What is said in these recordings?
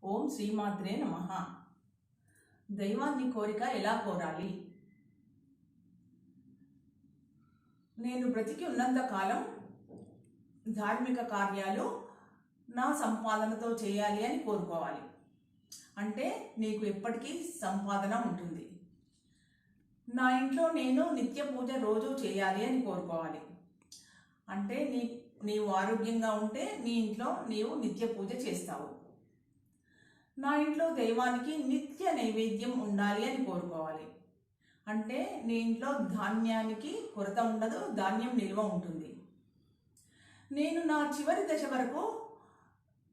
ఓం శ్రీమాత్రే నమః. దైవాన్ని కోరిక ఎలా కోరాలి? నేను బ్రతికి ఉన్నంత కాలం ధార్మిక కార్యాలు నా సంపాదనతో చేయాలి అని కోరుకోవాలి. అంటే నీకు ఎప్పటికీ సంపాదన ఉంటుంది. నా ఇంట్లో నేను నిత్య పూజ రోజు చేయాలి అని కోరుకోవాలి. అంటే నీవు ఆరోగ్యంగా ఉంటే నీ ఇంట్లో నీవు నిత్య పూజ చేస్తావు. నా ఇంట్లో దైవానికి నిత్య నైవేద్యం ఉండాలి అని కోరుకోవాలి. అంటే నీ ఇంట్లో ధాన్యానికి కొరత ఉండదు, ధాన్యం నిల్వ ఉంటుంది. నేను నా చివరి దశ వరకు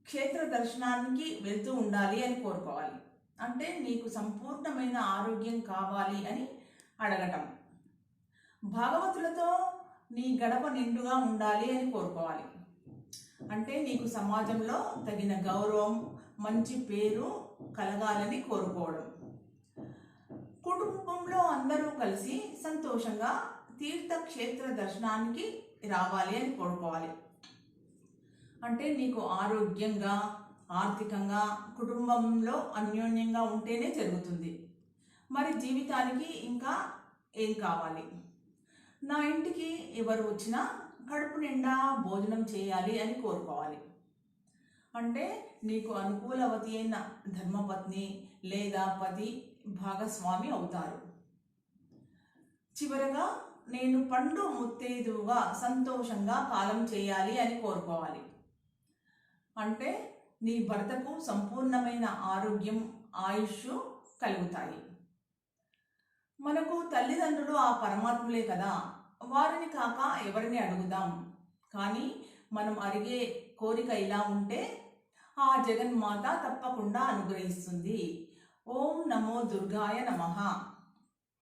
క్షేత్ర దర్శనానికి వెళ్తూ ఉండాలి అని కోరుకోవాలి. అంటే నీకు సంపూర్ణమైన ఆరోగ్యం కావాలి అని అడగటం. భాగవతులతో నీ గడప నిండుగా ఉండాలి అని కోరుకోవాలి. అంటే నీకు సమాజంలో తగిన గౌరవం, మంచి పేరు కలగాలని కోరుకోవడం. కుటుంబంలో అందరూ కలిసి సంతోషంగా తీర్థక్షేత్ర దర్శనానికి రావాలి అని కోరుకోవాలి. అంటే నీకు ఆరోగ్యంగా, ఆర్థికంగా, కుటుంబంలో అన్యోన్యంగా ఉంటేనే జరుగుతుంది. మరి జీవితానికి ఇంకా ఏం కావాలి? నా ఇంటికి ఎవరు వచ్చినా కడుపు నిండా భోజనం చేయాలి అని కోరుకోవాలి. అంటే నీకు అనుకూలవతి అయిన ధర్మపత్ని లేదా పతి భాగస్వామి అవుతారు. చివరగా నేను పండు ముత్తైదువుగా సంతోషంగా కాలం చేయాలి అని కోరుకోవాలి. అంటే నీ భర్తకు సంపూర్ణమైన ఆరోగ్యం, ఆయుష్ కలుగుతాయి. మనకు తల్లిదండ్రులు ఆ పరమాత్ములే కదా, వారిని కాక ఎవరిని అడుగుదాం. కానీ మనం అడిగే కోరిక ఇలా ఉంటే ఆ జగన్మాత తప్పకుండా అనుగ్రహిస్తుంది. ఓం నమో దుర్గాయ నమః.